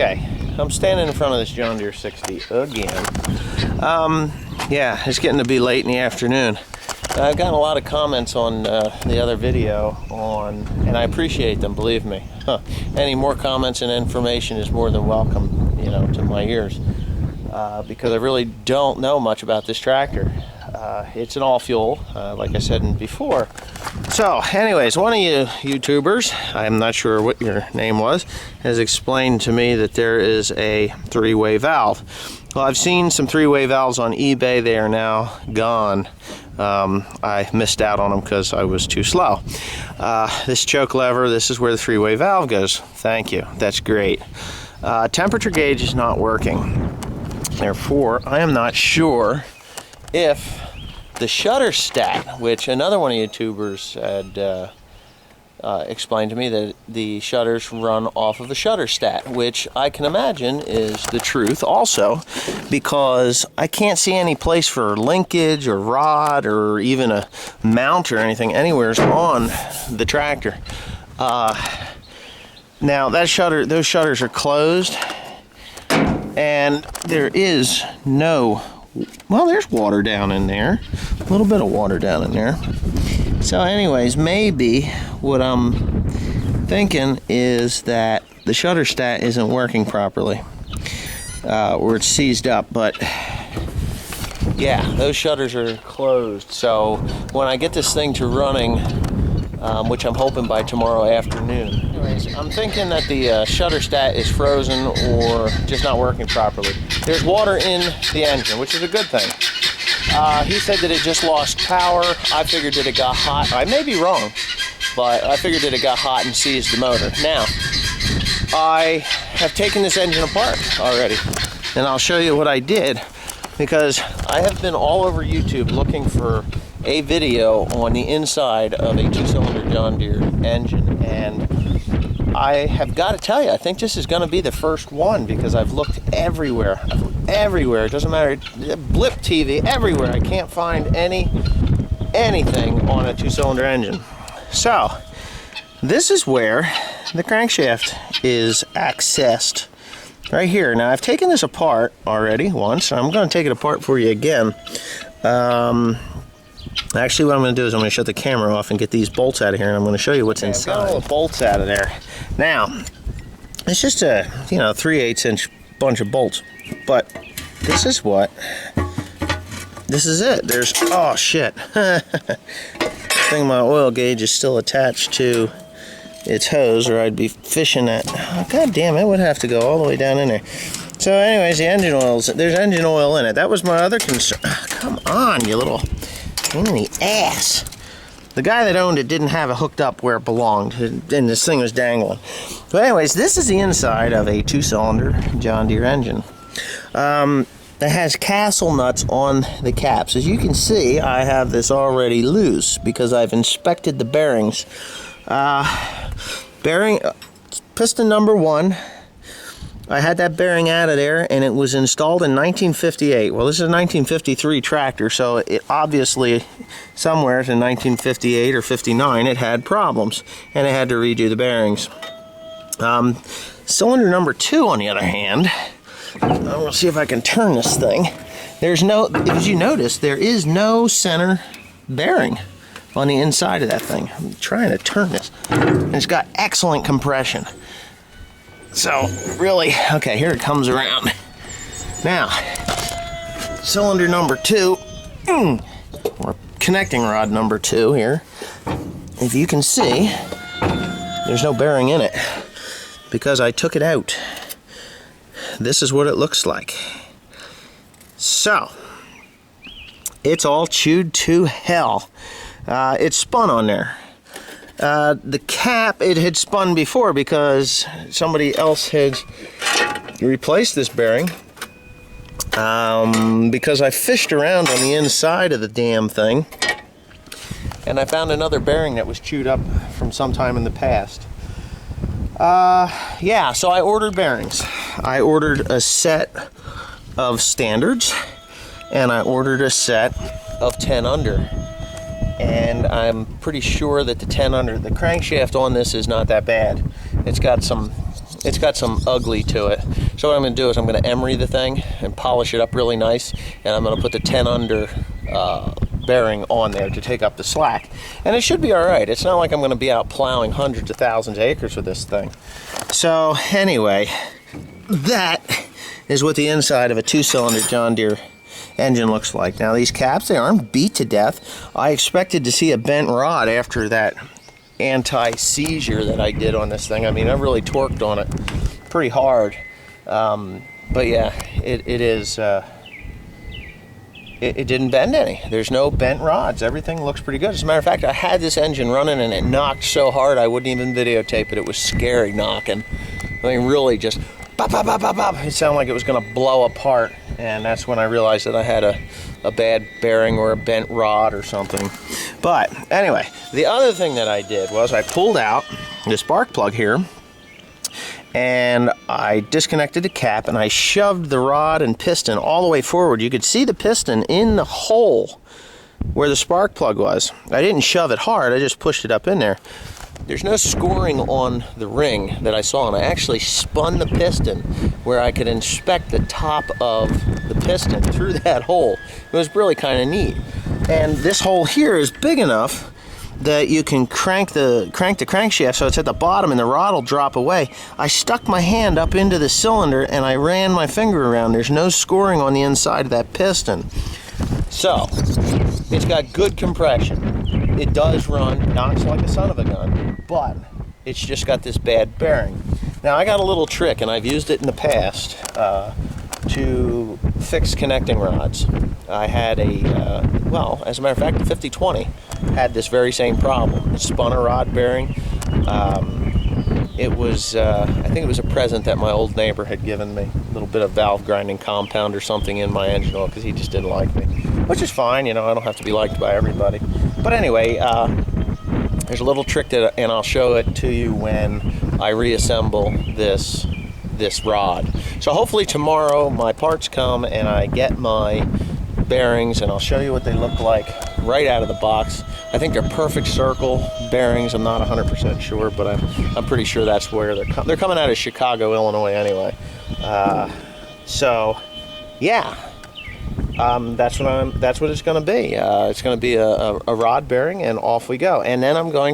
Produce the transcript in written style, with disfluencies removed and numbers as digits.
Okay, I'm standing in front of this John Deere 60 again. Yeah, it's getting to be late in the afternoon. I've gotten a lot of comments on the other video and I appreciate them, believe me. Any more comments and information is more than welcome, you know, to my ears, because I really don't know much about this tractor. It's an all-fuel, like I said before. So, anyways, one of you YouTubers, I'm not sure what your name was, has explained to me that there is a three-way valve. Well, I've seen some three-way valves on eBay. They are now gone. I missed out on them because I was too slow. This choke lever, this is where the three-way valve goes. Thank you. That's great. Temperature gauge is not working. Therefore, I am not sure if the shutter stat, which another one of YouTubers had explained to me, that the shutters run off of the shutter stat, which I can imagine is the truth also, because I can't see any place for linkage or rod or even a mount or anything anywhere on the tractor. Now those shutters are closed, and there is no, well, there's water down in there, a little bit of water down in there. So anyways, maybe what I'm thinking is that the shutter stat isn't working properly, or it's seized up. But yeah, those shutters are closed. So when I get this thing to running, which I'm hoping by tomorrow afternoon, anyways, I'm thinking that the shutter stat is frozen or just not working properly. There's water in the engine, which is a good thing. He said that it just lost power. I figured that it got hot. I may be wrong, but I figured that it got hot and seized the motor. Now, I have taken this engine apart already, and I'll show you what I did, because I have been all over YouTube looking for a video on the inside of a two-cylinder John Deere engine, and I have got to tell you, I think this is going to be the first one, because I've looked everywhere. Everywhere. It doesn't matter. Blip TV, everywhere. I can't find anything on a two-cylinder engine. So, this is where the crankshaft is accessed. Right here. Now, I've taken this apart already once. I'm going to take it apart for you again. Actually, what I'm going to do is I'm going to shut the camera off and get these bolts out of here, and I'm going to show you what's inside. I've got all the bolts out of there. Now, it's just a, 3/8 inch bunch of bolts, but this is it. There's, oh shit. I think my oil gauge is still attached to its hose, or I'd be fishing that. Oh, god damn, it would have to go all the way down in there. So anyways, the engine oil, there's engine oil in it. That was my other concern. Oh, come on, you little pain in the ass. The guy that owned it didn't have it hooked up where it belonged, and this thing was dangling. But anyways, this is the inside of a two-cylinder John Deere engine. It has castle nuts on the caps. As you can see, I have this already loose because I've inspected the bearings. Piston number 1, I had that bearing out of there, and it was installed in 1958. Well, this is a 1953 tractor, so it obviously somewhere in 1958 or 59 it had problems, and it had to redo the bearings. Cylinder number 2, on the other hand, we'll see if I can turn this thing. There's no, as you notice, there is no center bearing on the inside of that thing. I'm trying to turn this, and it's got excellent compression. So, really, okay, here it comes around. Now, cylinder number 2, or connecting rod number 2 here. If you can see, there's no bearing in it because I took it out. This is what it looks like. So, it's all chewed to hell. It's spun on there. The cap, it had spun before because somebody else had replaced this bearing, because I fished around on the inside of the damn thing and I found another bearing that was chewed up from some time in the past. Yeah, so I ordered bearings. I ordered a set of standards and I ordered a set of 10 under. And I'm pretty sure that the 10 under, the crankshaft on this is not that bad. It's got some it's got some ugly to it. So what I'm going to do is I'm going to emery the thing and polish it up really nice, and I'm going to put the 10 under bearing on there to take up the slack. And it should be all right. It's not like I'm going to be out plowing hundreds of thousands of acres with this thing. So anyway, that is what the inside of a 2-cylinder John Deere engine looks like. Now these caps, they aren't beat to death. I expected to see a bent rod after that anti-seizure that I did on this thing. I mean, I really torqued on it pretty hard. But yeah, it is... It didn't bend any. There's no bent rods. Everything looks pretty good. As a matter of fact, I had this engine running and it knocked so hard I wouldn't even videotape it. It was scary knocking. I mean, really just bop, bop, bop, bop, bop. It sounded like it was going to blow apart. And that's when I realized that I had a bad bearing or a bent rod or something. But anyway, the other thing that I did was I pulled out the spark plug here, and I disconnected the cap and I shoved the rod and piston all the way forward. You could see the piston in the hole where the spark plug was. I didn't shove it hard, I just pushed it up in there. There's no scoring on the ring that I saw, and I actually spun the piston where I could inspect the top of the piston through that hole. It was really kind of neat. And this hole here is big enough that you can crank the crankshaft so it's at the bottom and the rod will drop away. I stuck my hand up into the cylinder and I ran my finger around. There's no scoring on the inside of that piston. So, it's got good compression. It does run, knocks like a son of a gun, but it's just got this bad bearing. Now I got a little trick, and I've used it in the past to fix connecting rods. I had well, as a matter of fact, the 5020 had this very same problem. It spun a rod bearing. It was, I think it was a present that my old neighbor had given me. A little bit of valve grinding compound or something in my engine oil because he just didn't like me. Which is fine, you know, I don't have to be liked by everybody. But anyway, there's a little trick that, and I'll show it to you when I reassemble this rod. So hopefully tomorrow my parts come and I get my bearings, and I'll show you what they look like right out of the box. I think they're perfect circle bearings. I'm not 100% sure, but I'm pretty sure that's where they're coming out of Chicago, Illinois anyway. So yeah, that's what it's going to be. It's going to be a rod bearing, and off we go. And then I'm going